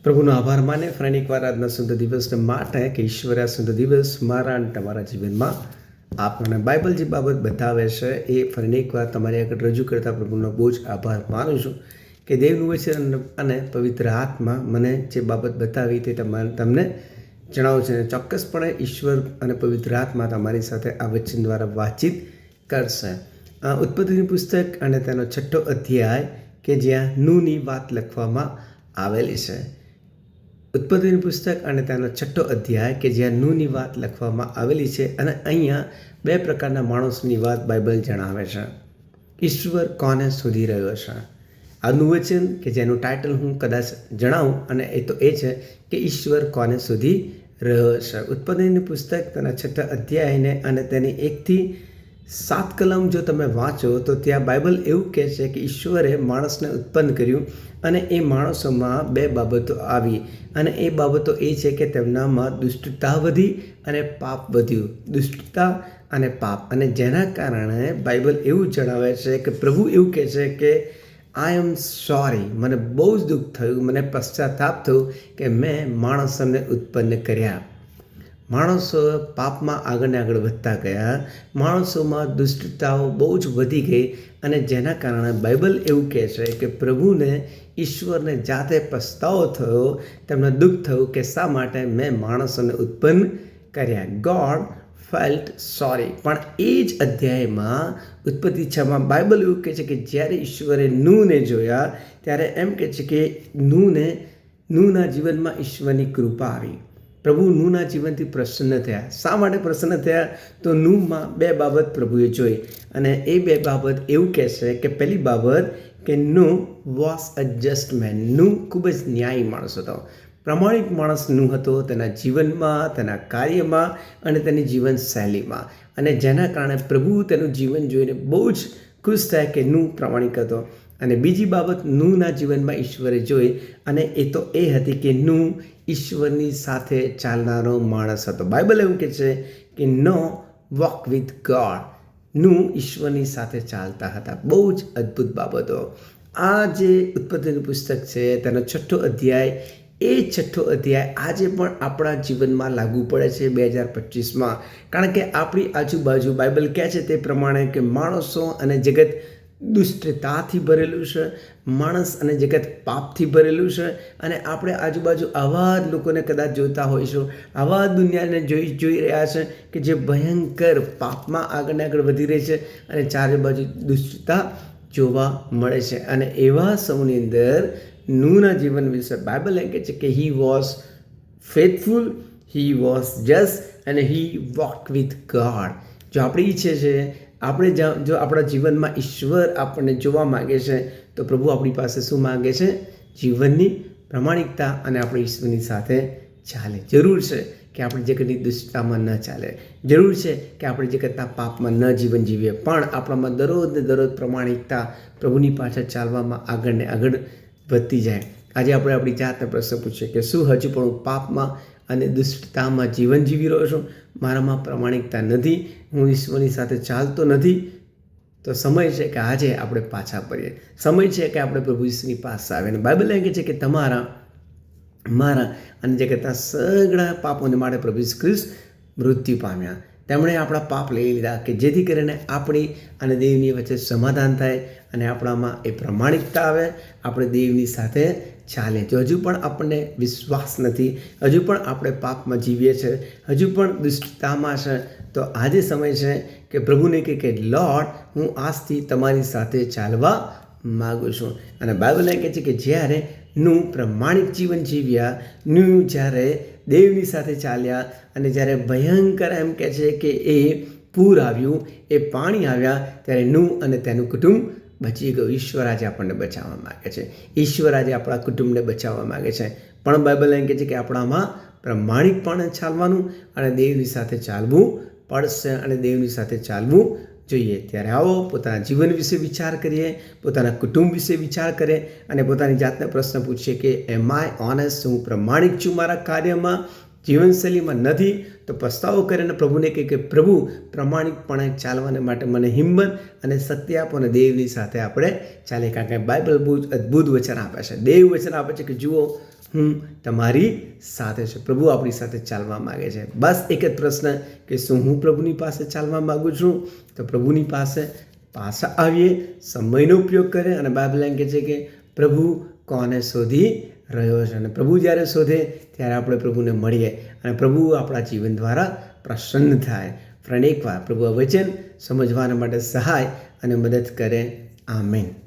પ્રભુનો આભાર માને ફરી એકવાર આજના સુંદર દિવસને માટે કે ઈશ્વરે આ સુંદર દિવસ મારા અને તમારા જીવનમાં આપણને બાઇબલ જે બાબત બતાવે છે એ ફરી એકવાર તમારી આગળ રજૂ કરતા પ્રભુનો બહુ જ આભાર માનું છું કે દેવનું વચન અને પવિત્ર આત્મા મને જે બાબત બતાવી તે તમને જણાવું છે. અને ચોક્કસપણે ઈશ્વર અને પવિત્ર આત્મા તમારી સાથે આ વચન દ્વારા વાતચીત કરશે. ઉત્પત્તિનું પુસ્તક અને તેનો 6ઠ્ઠો અધ્યાય કે જ્યાં નૂની વાત લખવામાં આવેલી છે. ઉત્પત્તિનું પુસ્તક અને તેનો 6ઠ્ઠો અધ્યાય કે જ્યાં નૂની વાત લખવામાં આવેલી છે. અને અહીંયા બે પ્રકારના માણસની વાત બાઇબલ જણાવે છે. ઈશ્વર કોને શોધી રહ્યો છે. આજનું વચન કે જેનું ટાઇટલ હું કદાચ જણાવું અને એ તો એ છે કે ઈશ્વર કોને શોધી રહ્યો છે. ઉત્પત્તિનું પુસ્તક તેના 6ઠ્ઠા અધ્યાયને અને તેની 1-7 કલમ જો તમે વાંચો તો ત્યાં બાઇબલ એવું કહે છે કે ઈશ્વરે માણસને ઉત્પન્ન કર્યું અને એ માણસોમાં બે બાબતો આવી અને એ બાબતો એ છે કે તેમનામાં દુષ્ટતા વધી અને પાપ વધ્યું. દુષ્ટતા અને પાપ, અને જેના કારણે બાઇબલ એવું જણાવે છે કે પ્રભુ એવું કહે છે કે આઈ એમ સોરી, મને બહુ જ દુઃખ થયું, મને પશ્ચાતાપ થયું કે મેં માણસોને ઉત્પન્ન કર્યા. માણસો પાપમાં આગળને આગળ વધતા ગયા, માણસોમાં દુષ્ટતાઓ બહુ જ વધી ગઈ અને જેના કારણે બાઇબલ એવું કહે છે કે પ્રભુને ઈશ્વરને જાતે પસ્તાવો થયો, તેમને દુઃખ થયું કે શા માટે મેં માણસોને ઉત્પન્ન કર્યા. God felt sorry. પણ એ જ અધ્યાયમાં ઉત્પત્તિ 6માં બાઇબલ એવું કહે છે કે જ્યારે ઈશ્વરે નૂહને જોયા ત્યારે એમ કહે છે કે નૂહના જીવનમાં ઈશ્વરની કૃપા આવી. પ્રભુ નૂહના જીવનથી પ્રસન્ન થયા. શા માટે પ્રસન્ન થયા? તો નૂહમાં બે બાબત પ્રભુએ જોઈ અને એ બે બાબત એવું કહે છે કે પહેલી બાબત કે નૂહ વોઝ અ જસ્ટ મેન. નૂહ ખૂબ જ ન્યાયી માણસ હતો, પ્રમાણિક માણસ નૂહ હતો તેના જીવનમાં, તેના કાર્યમાં અને તેની જીવનશૈલીમાં. અને જેના કારણે પ્રભુ તેનું જીવન જોઈને બહુ જ ખુશ થયા કે નૂહ પ્રમાણિક હતો. અને બીજી બાબત નૂહના જીવનમાં ઈશ્વરે જોઈ અને એ તો એ હતી કે નૂહ ઈશ્વરની સાથે ચાલનારો માણસ હતો. બાઇબલ એવું કહે છે કે નો વોક વિથ ગોડ. નૂહ ઈશ્વરની સાથે ચાલતા હતા. બહુ જ અદ્ભુત બાબતો. આ જે ઉત્પત્તિનું પુસ્તક છે તેનો 6ઠ્ઠો અધ્યાય, એ 6ઠ્ઠો અધ્યાય આજે પણ આપણા જીવનમાં લાગુ પડે છે 2025માં. કારણ કે આપણી આજુબાજુ બાઇબલ કહે છે તે પ્રમાણે કે માણસો અને જગત દુષ્ટતાથી ભરેલું છે, માણસ અને જગત પાપથી ભરેલું છે. અને આપણે આજુબાજુ આવા જ લોકોને કદાચ જોતા હોઈશું, આવા દુનિયાને જોઈ રહ્યા છે કે જે ભયંકર પાપમાં આગળ વધી રહી છે અને ચારે બાજુ દુષ્ટતા જોવા મળે છે. અને એવા સૌની અંદર નૂહના જીવન વિશે બાઇબલ એમ કહે છે કે he was faithful, he was just અને હી વોક વિથ ગોડ. જો આપણે ઈચ્છે છે, આપણે જો આપણા જીવનમાં ઈશ્વર આપણને જોવા માગે છે તો પ્રભુ આપણી પાસે શું માગે છે? જીવનની પ્રમાણિકતા અને આપણે ઈશ્વરની સાથે ચાલે. જરૂર છે કે આપણે જગતની દુષ્ટતામાં ન ચાલે, જરૂર છે કે આપણે જગતના પાપમાં ન જીવન જીવીએ, પણ આપણામાં દરરોજ ને દરરોજ પ્રમાણિકતા પ્રભુની પાછળ ચાલવામાં આગળ ને આગળ વધતી જાય. આજે આપણે આપણી જાતને પ્રશ્ન પૂછીએ કે શું હજુ પણ હું પાપમાં અને દુષ્ટતામાં જીવન જીવી રહ્યો છું? મારામાં પ્રમાણિકતા નથી, હું ઈશ્વરની સાથે ચાલતો નથી. તો સમય છે કે આજે આપણે પાછા ફરીએ. સમય છે કે આપણે પ્રભુ ઈશ્વરની પાસે આવે. અને બાઇબલ એમ કહે છે કે તમારા, મારા અને જગતના સઘળા પાપોને માટે પ્રભુ ઈસુ ખ્રિસ્ત મૃત્યુ પામ્યા. તેમણે આપણા પાપ લઈ લીધા કે જેથી કરીને આપણી અને દેવની વચ્ચે સમાધાન થાય અને આપણામાં એ પ્રમાણિકતા આવે, આપણે દેવની સાથે ચાલે. જો હજુ પણ આપણને વિશ્વાસ નથી, હજુ પણ આપણે પાપમાં જીવીએ છીએ, હજુ પણ દુષ્ટતામાં છે, તો આજે સમય છે કે પ્રભુને કહે કે લોર્ડ, હું આજથી તમારી સાથે ચાલવા માગું છું. અને બાઇબલ એમ કહે છે કે જ્યારે નૂહ પ્રમાણિક જીવન જીવ્યા, નૂહ જ્યારે દેવની સાથે ચાલ્યા અને જ્યારે ભયંકર એમ કહે છે કે એ પૂર આવ્યું, એ પાણી આવ્યા, ત્યારે નૂહ અને તેનું કુટુંબ બચી ગયું. ઈશ્વર આજે આપણને બચાવવા માગે છે. ઈશ્વર આજે આપણા કુટુંબને બચાવવા માગે છે. પણ બાઇબલ એમ કહે છે કે આપણામાં પ્રમાણિકપણે ચાલવાનું અને દેવની સાથે ચાલવું પડશે અને દેવની સાથે ચાલવું જોઈએ. ત્યારે આવો પોતાના જીવન વિશે વિચાર કરીએ, પોતાના કુટુંબ વિશે વિચાર કરીએ અને પોતાની જાતને પ્રશ્ન પૂછીએ કે એમ આઈ ઓનેસ્ટ? હું પ્રમાણિક છું મારા કાર્યમાં, જીવનશૈલીમાં નથી? તો પસ્તાવો કરીને પ્રભુને કહે કે પ્રભુ, પ્રમાણિકપણે ચાલવાને માટે મને હિંમત અને શક્તિ આપો અને દેવની સાથે આપણે ચાલીએ. કારણ કે બાઇબલ બહુ જ અદ્ભુત વચન આપે છે. દેવ વચન આપે છે કે જુઓ, હું તમારી સાથે છું. પ્રભુ આપણી સાથે ચાલવા માગે છે. બસ એક જ પ્રશ્ન કે શું હું પ્રભુની પાસે ચાલવા માગું છું? તો પ્રભુની પાસે પાછા આવીએ, સમયનો ઉપયોગ કરે. અને બાઇબલ એમ કહે છે કે પ્રભુ કોને શોધી રહ્યો છે, અને પ્રભુ જ્યારે શોધે ત્યારે આપણે પ્રભુને મળીએ અને પ્રભુ આપણા જીવન દ્વારા પ્રસન્ન થાય. ફ્રેન્ડ, એકવાર પ્રભુ આ વચન સમજવાના માટે સહાય અને મદદ કરે. આમેન.